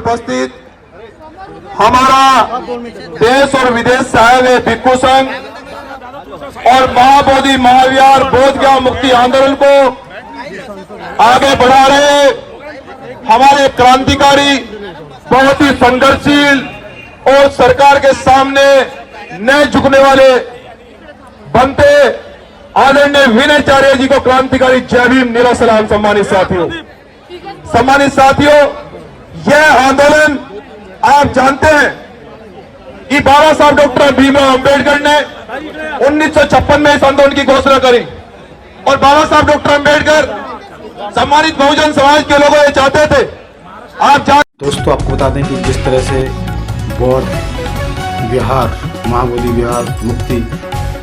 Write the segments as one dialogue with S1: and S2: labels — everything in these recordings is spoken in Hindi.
S1: उपस्थित हमारा देश और विदेश से आए हुए भिक्षु संघ और महाबोधि महाविहार बोधगया मुक्ति आंदोलन को आगे बढ़ा रहे हमारे क्रांतिकारी, बहुत ही संघर्षशील और सरकार के सामने न झुकने वाले बनते आदरणीय विनयचार्य जी को क्रांतिकारी जय भीम नीला सलाम। सम्मानित साथियों, यह आंदोलन आप जानते हैं कि बाबा साहब डॉक्टर भीमराव अंबेडकर ने 1956 में इस आंदोलन की घोषणा करी और बाबा साहब डॉक्टर अंबेडकर सम्मानित बहुजन समाज के लोग ये चाहते थे।
S2: दोस्तों, आपको बता दें कि जिस तरह से बौद्ध विहार, महाबोधि विहार मुक्ति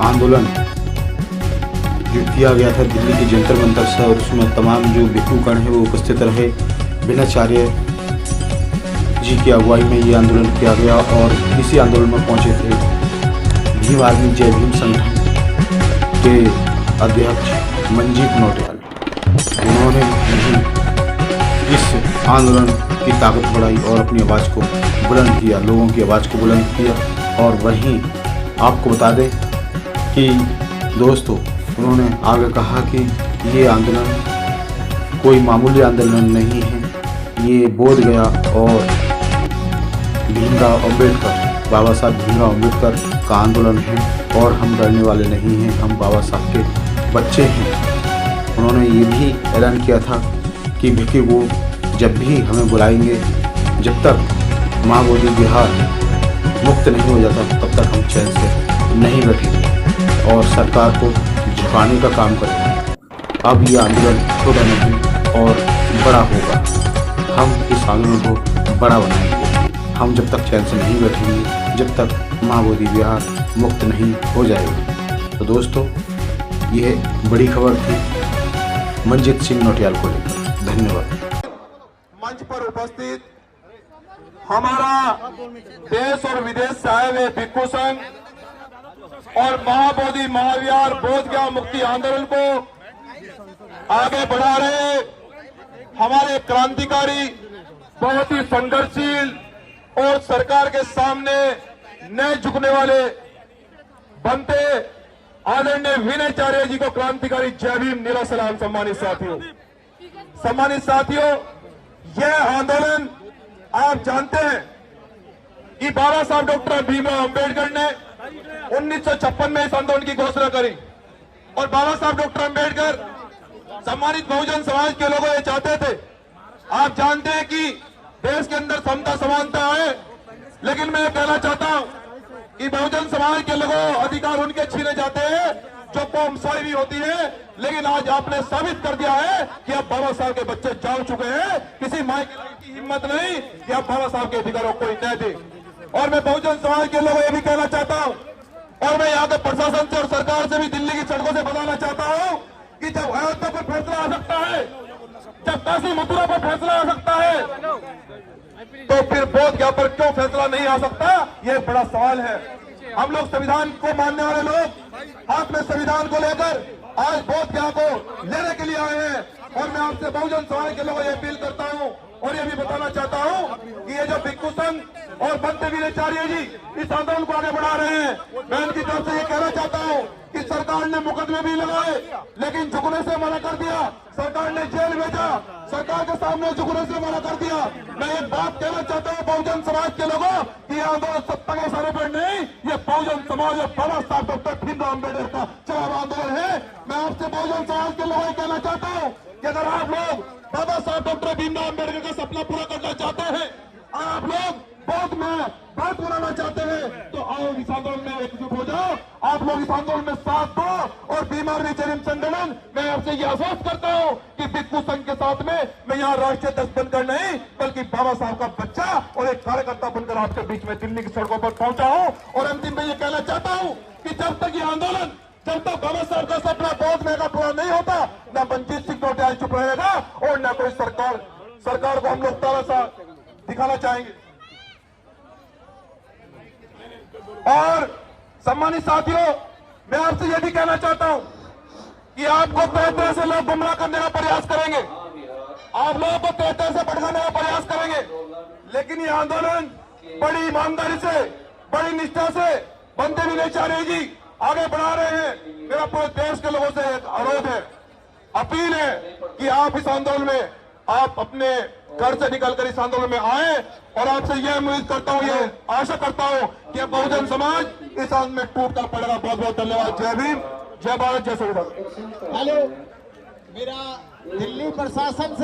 S2: आंदोलन जो किया गया था दिल्ली के जंतर मंतर से, और उसमें तमाम जो भिक्षुगण हैं वो उपस्थित रहे। विनयचार्य जी की अगुवाई में ये आंदोलन किया गया और इसी आंदोलन में पहुंचे थे भीम आर्मी जय भीम संगठन के अध्यक्ष मंजीत नौटियाल। उन्होंने इस आंदोलन की ताकत बढ़ाई और अपनी आवाज़ को बुलंद किया, लोगों की आवाज़ को बुलंद किया। और वहीं आपको बता दें कि दोस्तों, उन्होंने आगे कहा कि ये आंदोलन कोई मामूली आंदोलन नहीं है, ये बोध गया और भीमराव अम्बेडकर, बाबा साहब भीमराव अम्बेडकर का आंदोलन है और हम डरने वाले नहीं हैं, हम बाबा साहब के बच्चे हैं। उन्होंने ये भी ऐलान किया था कि भिक्षु को जब भी हमें बुलाएंगे, जब तक महाबोधि विहार मुक्त नहीं हो जाता तब तक हम चैन से नहीं बैठेंगे और सरकार को झुकाने का काम करेंगे। अब ये आंदोलन छोटा नहीं और बड़ा होगा। हम इस आंदोलन को बड़ा बनाएंगे। हम जब तक चैन से नहीं बैठेंगे, जब तक महाबोधि विहार मुक्त नहीं हो जाएगा। तो दोस्तों, यह बड़ी खबर थी मंजीत सिंह नौटियाल को लेकर। धन्यवाद।
S1: मंच पर उपस्थित हमारा देश और विदेश से आए हुए भिक्षु संघ और महाबोधि महाविहार बोधगया मुक्ति आंदोलन को आगे बढ़ा रहे हमारे क्रांतिकारी, बहुत ही संघर्षशील और सरकार के सामने न झुकने वाले बनते आदरणीय विनयचार्य जी को क्रांतिकारी जय भीम नीला सलाम। सम्मानित साथियों, यह आंदोलन आप जानते हैं कि बाबा साहब डॉक्टर भीमराव अंबेडकर ने 1956 में इस आंदोलन की घोषणा करी और बाबा साहब डॉक्टर अंबेडकर सम्मानित बहुजन समाज के लोग ये चाहते थे। आप जानते हैं कि देश के अंदर समता समानता है, लेकिन मैं कहना चाहता हूं कि बहुजन समाज के लोगों अधिकार उनके छीने जाते हैं जो कौमसाई भी होती है। लेकिन आज आपने साबित कर दिया है कि अब बाबा साहब के बच्चे जाग चुके हैं। किसी मां की हिम्मत नहीं कि अब बाबा साहब के अधिकारों को कोई न दे। और मैं बहुजन समाज के लोगों ये भी कहना चाहता हूं और मैं यहाँ के प्रशासन से और सरकार से भी दिल्ली की सड़कों से बताना चाहता हूं कि जब अयोध्या पर फैसला आ सकता है, जब काशी मथुरा पर फैसला आ सकता है, तो फिर बोधगया पर क्यों फैसला नहीं आ सकता? ये बड़ा सवाल है। हम लोग संविधान को मानने वाले लोग हाथ में संविधान को लेकर आज बोधगया को लेने के लिए आए हैं। और मैं आपसे बहुजन समाज के लोगों को अपील करता हूं और ये भी बताना चाहता हूं कि ये जो भिक्षु संघ और बनते विनयचार्य जी इस आंदोलन को आगे बढ़ा रहे हैं, मैं उनकी तरफ से ये कहना चाहता हूं कि सरकार ने मुकदमे भी लगाए लेकिन झुकने से मना कर दिया। सरकार ने जेल भेजा, सरकार के सामने झुकने से मना कर दिया। मैं एक बात कहना चाहता हूं बहुजन समाज के लोगों कि आंदोलन सत्ता के सारे पर नहीं, ये बहुजन समाज और बाबा साहब डॉक्टर भीमराव अम्बेडकर का चलावा आंदोलन है। मैं आपसे बहुजन समाज के लोगों को कहना चाहता हूं कि अगर आप लोग बाबा साहब डॉक्टर भीमराव अम्बेडकर का सपना पूरा करना चाहते हैं, आप लोग बात बनाना चाहते हैं, तो आओ इस आंदोलन में एकजुट हो जाओ। आप लोग इस आंदोलन में साथ दो। और भीम आर्मी जय भीम संगठन, मैं आपसे यह आश्वस्त करता हूं कि भिक्षु संघ के साथ में मैं यहाँ राष्ट्रीय अध्यक्ष बनकर नहीं, बल्कि बाबा साहब का बच्चा और एक कार्यकर्ता बनकर आपके बीच में दिल्ली की सड़कों पर पहुंचा हूं। और अंतिम में ये कहना चाहता हूं कि जब तक ये आंदोलन, जब तक बाबा साहब का सपना बोधगया का पूरा नहीं होता, न मंजीत सिंह नौटियाल चुप रहेगा और न कोई सरकार को हम लोग तानाशाह दिखाना चाहेंगे। और सम्मानित साथियों, मैं आपसे यह भी कहना चाहता हूं कि आपको तरह तरह से लोग गुमराह करने का प्रयास करेंगे, आप लोगों को तरह तरह से भटकाने का प्रयास करेंगे, लेकिन ये आंदोलन बड़ी ईमानदारी से, बड़ी निष्ठा से बनते भी नहीं चाह रहे जी, आगे बढ़ा रहे हैं। मेरा पूरे देश के लोगों से एक अनुरोध है, अपील है कि आप इस आंदोलन में, आप अपने घर से निकलकर इस आंदोलन में आए और आपसे यह उम्मीद करता हूं, ये आशा करता हूं कि अब बहुजन समाज इस आंदोलन में टूटकर पड़ेगा। बहुत बहुत धन्यवाद। जय भीम, जय भारत, जय संविधान।
S3: हेलो, मेरा दिल्ली प्रशासन से